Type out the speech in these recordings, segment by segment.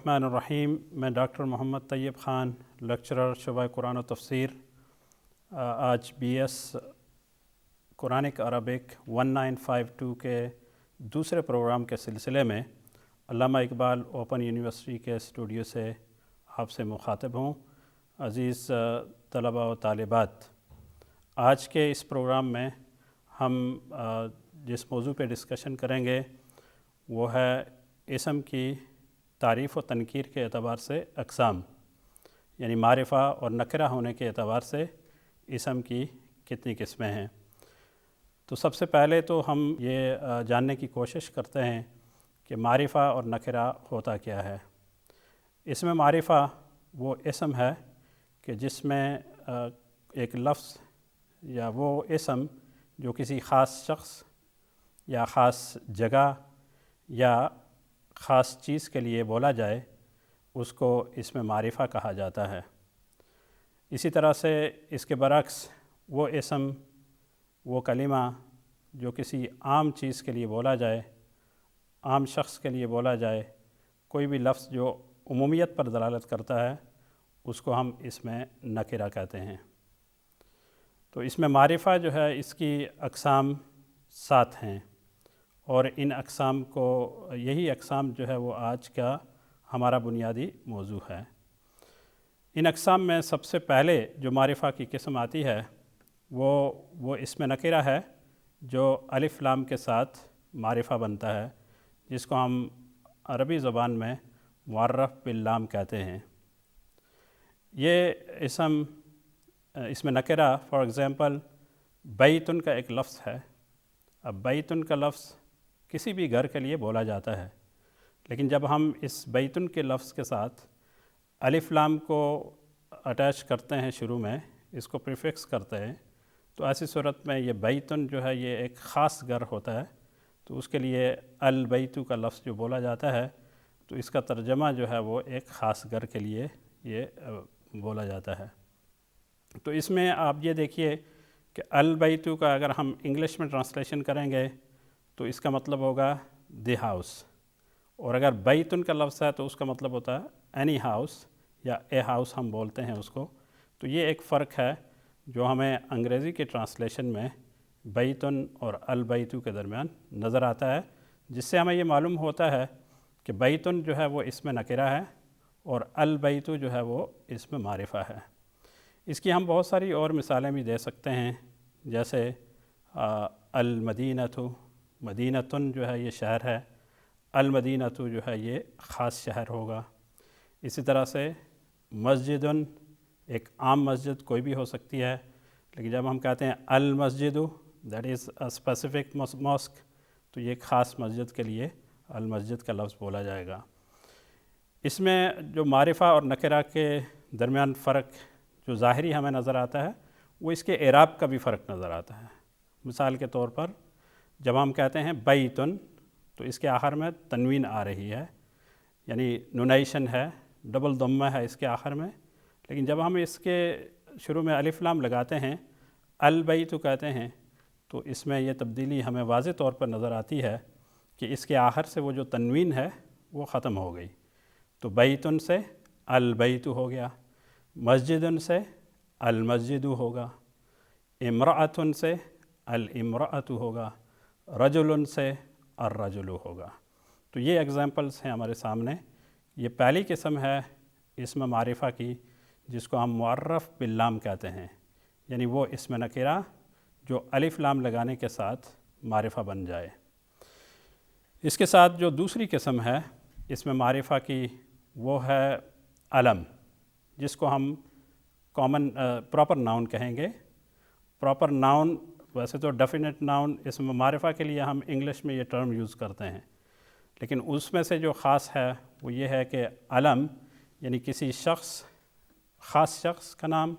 الرحمن الرحیم۔ میں ڈاکٹر محمد طیب خان، لیکچرر شعبہ قرآن و تفسیر، آج بی ایس قرآنک عربک 1952 کے دوسرے پروگرام کے سلسلے میں علامہ اقبال اوپن یونیورسٹی کے اسٹوڈیو سے آپ سے مخاطب ہوں۔ عزیز طلباء و طالبات، آج کے اس پروگرام میں ہم جس موضوع پہ ڈسکشن کریں گے وہ ہے اسم کی تعریف و تنکیر کے اعتبار سے اقسام، یعنی معرفہ اور نکرہ ہونے کے اعتبار سے اسم کی کتنی قسمیں ہیں۔ تو سب سے پہلے تو ہم یہ جاننے کی کوشش کرتے ہیں کہ معرفہ اور نکرہ ہوتا کیا ہے۔ اسم معرفہ وہ اسم ہے کہ جس میں ایک لفظ یا وہ اسم جو کسی خاص شخص یا خاص جگہ یا خاص چیز کے لیے بولا جائے، اس کو اسم معرفہ کہا جاتا ہے۔ اسی طرح سے اس کے برعکس وہ اسم، وہ کلمہ جو کسی عام چیز کے لیے بولا جائے، عام شخص کے لیے بولا جائے، کوئی بھی لفظ جو عمومیت پر دلالت کرتا ہے، اس کو ہم اسم نکرہ کہتے ہیں۔ تو اسم معرفہ جو ہے اس کی اقسام 7 ہیں، اور ان اقسام کو، یہی اقسام جو ہے وہ آج کا ہمارا بنیادی موضوع ہے۔ ان اقسام میں سب سے پہلے جو معرفہ کی قسم آتی ہے وہ اسم نکرہ ہے جو الف لام کے ساتھ معرفہ بنتا ہے، جس کو ہم عربی زبان میں معرف باللام کہتے ہیں۔ یہ اسم نکرہ فار ایگزامپل بیتن کا ایک لفظ ہے۔ اب بیتن کا لفظ کسی بھی گھر کے لیے بولا جاتا ہے، لیکن جب ہم اس بیتن کے لفظ کے ساتھ الف لام کو اٹیچ کرتے ہیں، شروع میں اس کو پریفکس کرتے ہیں، تو ایسی صورت میں یہ بیتن جو ہے یہ ایک خاص گھر ہوتا ہے، تو اس کے لیے البیتو کا لفظ جو بولا جاتا ہے، تو اس کا ترجمہ جو ہے وہ ایک خاص گھر کے لیے یہ بولا جاتا ہے۔ تو اس میں آپ یہ دیکھیے کہ البیتو کا اگر ہم انگلش میں ٹرانسلیشن کریں گے تو اس کا مطلب ہوگا دی ہاؤس، اور اگر بیتن کا لفظ ہے تو اس کا مطلب ہوتا ہے اینی ہاؤس یا اے ہاؤس ہم بولتے ہیں اس کو۔ تو یہ ایک فرق ہے جو ہمیں انگریزی کے ٹرانسلیشن میں بیتن اور البیتو کے درمیان نظر آتا ہے، جس سے ہمیں یہ معلوم ہوتا ہے کہ بیتن جو ہے وہ اسم نکرہ ہے اور البیتو جو ہے وہ اسم معرفہ ہے۔ اس کی ہم بہت ساری اور مثالیں بھی دے سکتے ہیں، جیسے المدینۃ، مدینۃن جو ہے یہ شہر ہے، المدینۃ جو ہے یہ خاص شہر ہوگا۔ اسی طرح سے مسجدن، ایک عام مسجد کوئی بھی ہو سکتی ہے، لیکن جب ہم کہتے ہیں المسجد that is a specific mosque, تو یہ ایک خاص مسجد کے لیے المسجد کا لفظ بولا جائے گا۔ اس میں جو معرفہ اور نکرہ کے درمیان فرق جو ظاہری ہمیں نظر آتا ہے، وہ اس کے اعراب کا بھی فرق نظر آتا ہے۔ مثال کے طور پر جب ہم کہتے ہیں بیتن، تو اس کے آخر میں تنوین آ رہی ہے، یعنی نونیشن ہے، ڈبل ضمہ ہے اس کے آخر میں، لیکن جب ہم اس کے شروع میں الف لام لگاتے ہیں، البیتو کہتے ہیں، تو اس میں یہ تبدیلی ہمیں واضح طور پر نظر آتی ہے کہ اس کے آخر سے وہ جو تنوین ہے وہ ختم ہو گئی۔ تو بیتن سے البیتو ہو گیا، مسجدن سے المسجد ہوگا، امرأتن سے الامرأۃ ہوگا، رجل سے الرجل ہوگا۔ تو یہ ایگزامپلس ہیں ہمارے سامنے۔ یہ پہلی قسم ہے اسم معرفہ کی، جس کو ہم معرف باللام کہتے ہیں، یعنی وہ اسم نکرہ جو الف لام لگانے کے ساتھ معرفہ بن جائے۔ اس کے ساتھ جو دوسری قسم ہے اسم معرفہ کی، وہ ہے علم، جس کو ہم کامن پراپر ناؤن کہیں گے۔ پراپر ناؤن، ویسے تو ڈیفینٹ ناؤن اسم معرفہ کے لیے ہم انگلش میں یہ ٹرم یوز کرتے ہیں، لیکن اس میں سے جو خاص ہے وہ یہ ہے کہ علم یعنی کسی خاص شخص کا نام،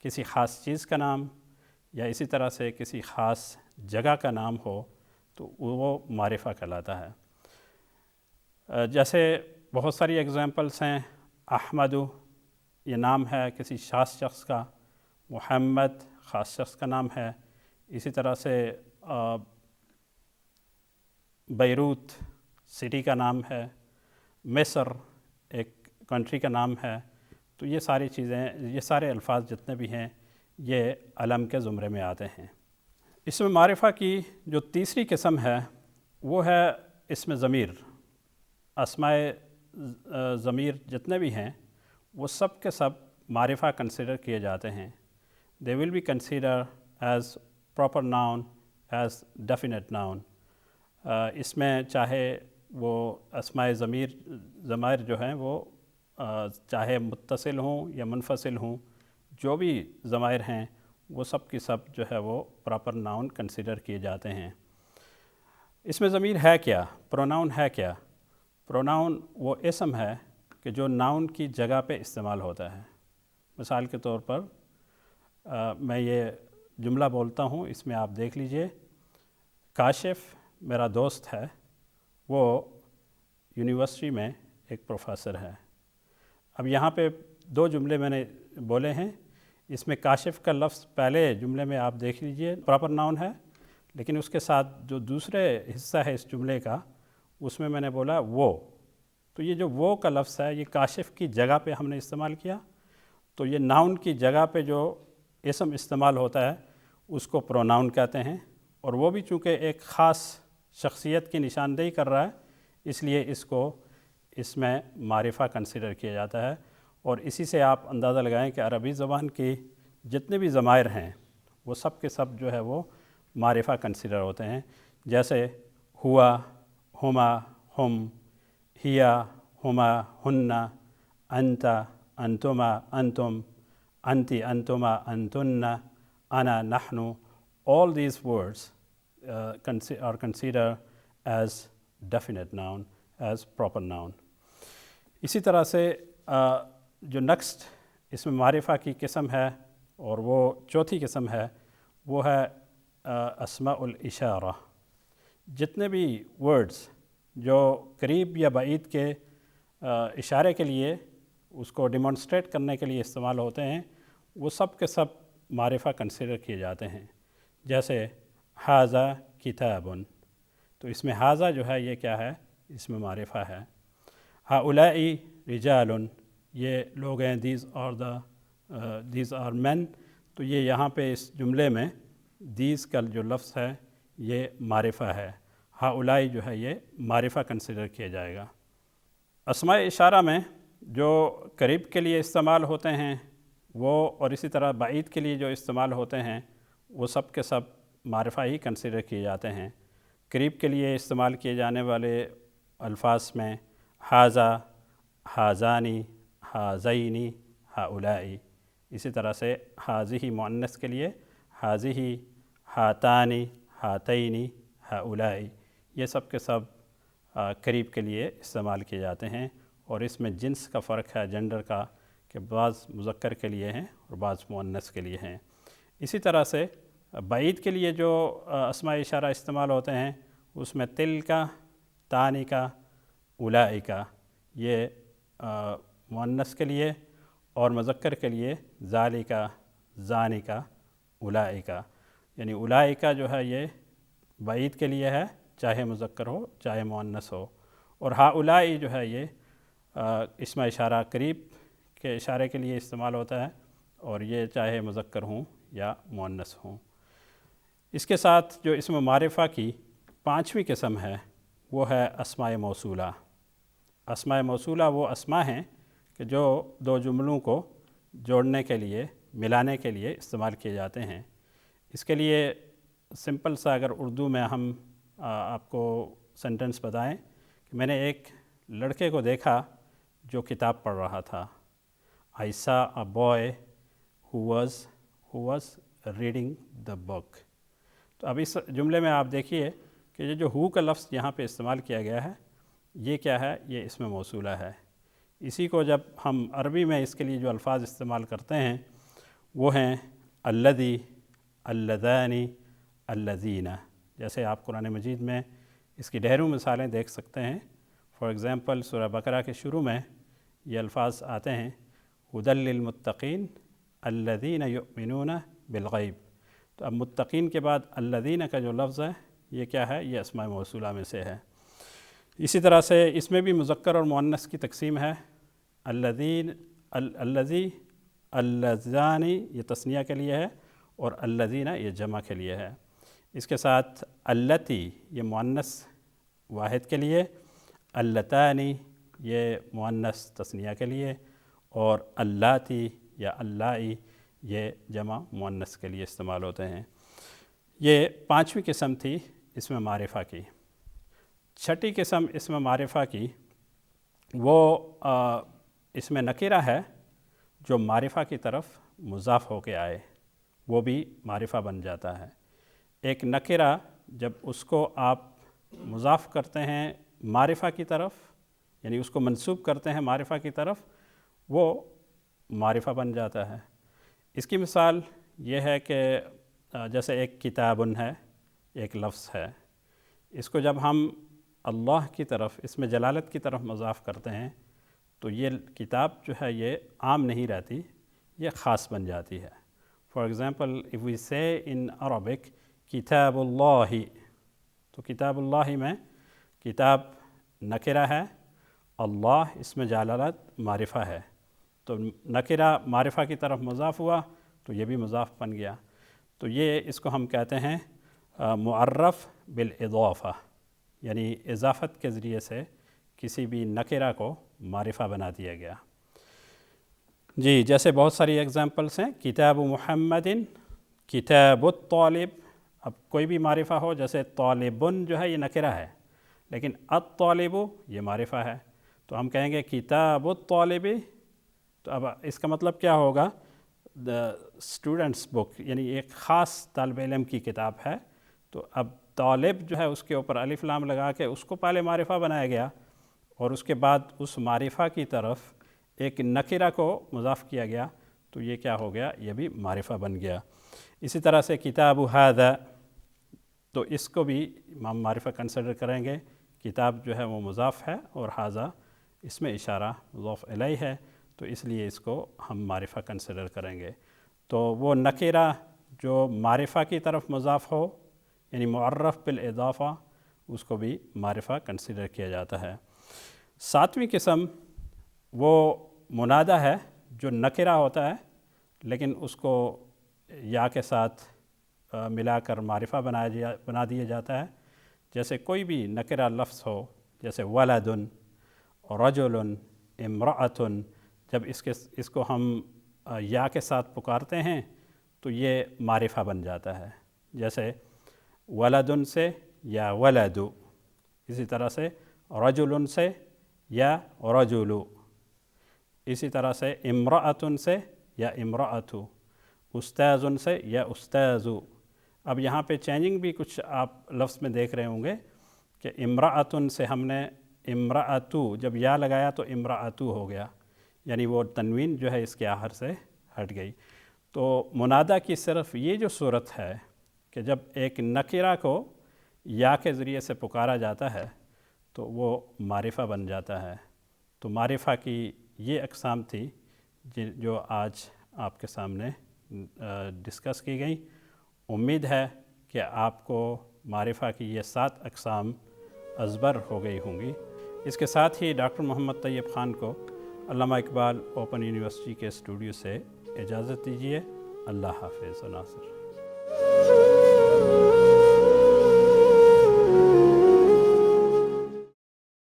کسی خاص چیز کا نام، یا اسی طرح سے کسی خاص جگہ کا نام ہو تو وہ معرفہ کہلاتا ہے۔ جیسے بہت ساری ایگزامپلس ہیں، احمد یہ نام ہے کسی خاص شخص کا، محمد خاص شخص کا نام ہے، اسی طرح سے بیروت سٹی کا نام ہے، مصر ایک کنٹری کا نام ہے، تو یہ ساری چیزیں، یہ سارے الفاظ جتنے بھی ہیں یہ علم کے زمرے میں آتے ہیں۔ اسم معرفہ کی جو تیسری قسم ہے وہ ہے اسم ضمیر۔ اسماء ضمیر جتنے بھی ہیں وہ سب کے سب معرفہ کنسیڈر کیے جاتے ہیں۔ They will be considered as proper noun, as definite noun۔ اس میں چاہے وہ اسماء ضمائر جو ہیں وہ چاہے متصل ہوں یا منفصل ہوں، جو بھی ضمائر ہیں وہ سب کی سب جو ہے وہ پراپر ناؤن کنسیڈر کیے جاتے ہیں۔ اس میں ضمیر ہے کیا؟ پروناؤن ہے کیا؟ پروناؤن وہ اسم ہے کہ جو ناؤن کی جگہ پہ استعمال ہوتا ہے۔ مثال کے طور پر میں یہ جملہ بولتا ہوں، اس میں آپ دیکھ لیجئے، کاشف میرا دوست ہے، وہ یونیورسٹی میں ایک پروفیسر ہے۔ اب یہاں پہ دو جملے میں نے بولے ہیں، اس میں کاشف کا لفظ پہلے جملے میں آپ دیکھ لیجئے پراپر ناؤن ہے، لیکن اس کے ساتھ جو دوسرے حصہ ہے اس جملے کا اس میں نے بولا وہ، تو یہ جو وہ کا لفظ ہے یہ کاشف کی جگہ پہ ہم نے استعمال کیا، تو یہ ناؤن کی جگہ پہ جو اسم استعمال ہوتا ہے اس کو پروناؤن کہتے ہیں، اور وہ بھی چونکہ ایک خاص شخصیت کی نشاندہی کر رہا ہے اس لیے اس کو اس میں معرفہ کنسیڈر کیا جاتا ہے۔ اور اسی سے آپ اندازہ لگائیں کہ عربی زبان کی جتنے بھی ضمائر ہیں وہ سب کے سب جو ہے وہ معرفہ کنسیڈر ہوتے ہیں، جیسے ہوا، ہما، ہم، ہیا، ہما، ہن، انت، انتما، انتم، انتی، انتما، انتن، انا، نحن۔ All these words are considered as definite noun, as proper noun۔ اسی طرح سے جو نیکسٹ اس میں معرفہ کی قسم ہے اور وہ چوتھی قسم ہے وہ ہے اسماء الاشارہ۔ جتنے بھی ورڈز جو قریب یا بعید کے اشارے کے لیے اس کو ڈیمانسٹریٹ کرنے کے لیے استعمال ہوتے ہیں وہ سب کے سب معرفہ کنسیڈر کیے جاتے ہیں، جیسے ھذا کتاب، تو اس میں ھذا جو ہے یہ کیا ہے؟ اس میں معرفہ ہے۔ ہؤلاء رجال، یہ لوگ ہیں، دیز آر مین، تو یہ یہاں پہ اس جملے میں دیز کا جو لفظ ہے یہ معرفہ ہے، ہؤلاء جو ہے یہ معرفہ کنسیڈر کیا جائے گا۔ اسماء اشارہ میں جو قریب کے لیے استعمال ہوتے ہیں وہ، اور اسی طرح بعید کے لیے جو استعمال ہوتے ہیں وہ سب کے سب معرفہ ہی کنسیڈر کیے جاتے ہیں۔ قریب کے لیے استعمال کیے جانے والے الفاظ میں ھذا، ھذانی، ھذینی، ہؤلاء، اسی طرح سے ھذہ مؤنث کے لیے ھذہ، ھاتانی، ھاتینی، ہؤلاء، یہ سب کے سب قریب کے لیے استعمال کیے جاتے ہیں، اور اس میں جنس کا فرق ہے، جنڈر کا، کہ بعض مذکر کے لیے ہیں اور بعض مؤنث کے لیے ہیں۔ اسی طرح سے بعید کے لیے جو اسماء اشارہ استعمال ہوتے ہیں اس میں تلکا، تانکا، اولئکا، یہ مؤنث کے لیے، اور مذکر کے لیے ذالکا، ذانکا، اولئکا، یعنی اولئکا جو ہے یہ بعید کے لیے ہے، چاہے مذکر ہو چاہے مؤنث ہو، اور ہؤلاء جو ہے یہ اسم اشارہ قریب کے اشارے کے لیے استعمال ہوتا ہے، اور یہ چاہے مذکر ہوں یا مؤنث ہوں۔ اس کے ساتھ جو اسم معرفہ کی پانچویں قسم ہے وہ ہے اسماء موصولہ۔ اسماء موصولہ وہ اسماء ہیں کہ جو دو جملوں کو جوڑنے کے لیے، ملانے کے لیے استعمال کیے جاتے ہیں۔ اس کے لیے سمپل سا اگر اردو میں ہم آپ کو سینٹنس بتائیں کہ میں نے ایک لڑکے کو دیکھا جو کتاب پڑھ رہا تھا۔ I saw a boy who was reading the book۔ تو اب اس جملے میں آپ دیکھیے کہ یہ جو ہو کا لفظ یہاں پہ استعمال کیا گیا ہے یہ کیا ہے؟ یہ اسم موصولہ ہے۔ اسی کو جب ہم عربی میں اس کے لیے جو الفاظ استعمال کرتے ہیں وہ ہیں الذی، اللذانی، الذین، جیسے آپ قرآن مجید میں اس کی ڈھیروں مثالیں دیکھ سکتے ہیں۔ فار ایگزامپل سورہ بقرہ کے شروع میں یہ الفاظ آتے ہیں ھدی للمتقین الذین یؤمنون بالغیب، تو اب متقین کے بعد الذین کا جو لفظ ہے یہ کیا ہے؟ یہ اسماء موصولہ میں سے ہے۔ اسی طرح سے اس میں بھی مذکر اور مؤنث کی تقسیم ہے۔ الذین الذی اللذانی یہ تثنیہ کے لیے ہے اور الذین یہ جمع کے لیے ہے. اس کے ساتھ اللتی یہ مؤنث واحد کے لیے، اللتانی یہ مؤنث تثنیہ کے لیے، اور اللاتی یا اللائی یہ جمع مؤنث کے لیے استعمال ہوتے ہیں. یہ پانچویں قسم تھی اسم معرفہ کی. چھٹی قسم اسم معرفہ کی وہ اسم نکرہ ہے جو معرفہ کی طرف مضاف ہو کے آئے، وہ بھی معرفہ بن جاتا ہے. ایک نکرہ جب اس کو آپ مضاف کرتے ہیں معرفہ کی طرف، یعنی اس کو منسوب کرتے ہیں معرفہ کی طرف، وہ معرفہ بن جاتا ہے. اس کی مثال یہ ہے کہ جیسے ایک کتابن ہے، ایک لفظ ہے، اس کو جب ہم اللہ کی طرف اسم جلالت کی طرف مضاف کرتے ہیں تو یہ کتاب جو ہے یہ عام نہیں رہتی، یہ خاص بن جاتی ہے. For example if we say in Arabic کتاب اللہ، تو کتاب اللہ میں کتاب نکرہ ہے، اللہ اسم جلالت معرفہ ہے، تو نکرہ معرفہ کی طرف مضاف ہوا تو یہ بھی مضاف بن گیا. تو یہ اس کو ہم کہتے ہیں معرف بالاضافہ، یعنی اضافت کے ذریعے سے کسی بھی نکرہ کو معرفہ بنا دیا گیا. جی جیسے بہت ساری ایگزامپلس ہیں، کتاب محمد، کتاب الطالب. اب کوئی بھی معرفہ ہو، جیسے طالبن جو ہے یہ نکرہ ہے، لیکن الطالب یہ معرفہ ہے، تو ہم کہیں گے کتاب الطالب. تو اب اس کا مطلب کیا ہوگا؟ اسٹوڈنٹس بک، یعنی ایک خاص طالب علم کی کتاب ہے. تو اب طالب جو ہے اس کے اوپر الف لام لگا کے اس کو پہلے معرفہ بنایا گیا، اور اس کے بعد اس معرفہ کی طرف ایک نکرہ کو مضاف کیا گیا، تو یہ کیا ہو گیا؟ یہ بھی معرفہ بن گیا. اسی طرح سے کتاب ھذا، تو اس کو بھی ہم معرفہ کنسیڈر کریں گے. کتاب جو ہے وہ مضاف ہے اور ھذا اس میں اشارہ مضاف الیہ ہے، تو اس لیے اس کو ہم معرفہ کنسیڈر کریں گے. تو وہ نکرہ جو معرفہ کی طرف مضاف ہو، یعنی معرف بالاضافہ، اس کو بھی معرفہ کنسیڈر کیا جاتا ہے. ساتویں قسم وہ منادہ ہے جو نکرہ ہوتا ہے لیکن اس کو یا کے ساتھ ملا کر معرفہ بنا دیا جاتا ہے. جیسے کوئی بھی نکرہ لفظ ہو، جیسے ولدن، رجل، امرأۃ، جب اس کو ہم یا کے ساتھ پکارتے ہیں تو یہ معرفہ بن جاتا ہے. جیسے ولدن سے یا ولدو، اسی طرح سے رجل سے یا رجلو، اسی طرح سے امرأۃ سے یا امرأۃ، استاذ سے یا استاذو. اب یہاں پہ چینجنگ بھی کچھ آپ لفظ میں دیکھ رہے ہوں گے کہ امرأۃ سے ہم نے امرأۃو جب یا لگایا تو امرأۃو ہو گیا، یعنی وہ تنوین جو ہے اس کے آخر سے ہٹ گئی. تو منادہ کی صرف یہ جو صورت ہے کہ جب ایک نکرہ کو یا کے ذریعے سے پکارا جاتا ہے تو وہ معرفہ بن جاتا ہے. تو معرفہ کی یہ اقسام تھی جو آج آپ کے سامنے ڈسکس کی گئی. امید ہے کہ آپ کو معرفہ کی یہ 7 اقسام ازبر ہو گئی ہوں گی. اس کے ساتھ ہی ڈاکٹر محمد طیب خان کو علامہ اقبال اوپن یونیورسٹی کے اسٹوڈیو سے اجازت دیجیے. اللہ حافظ و ناصر.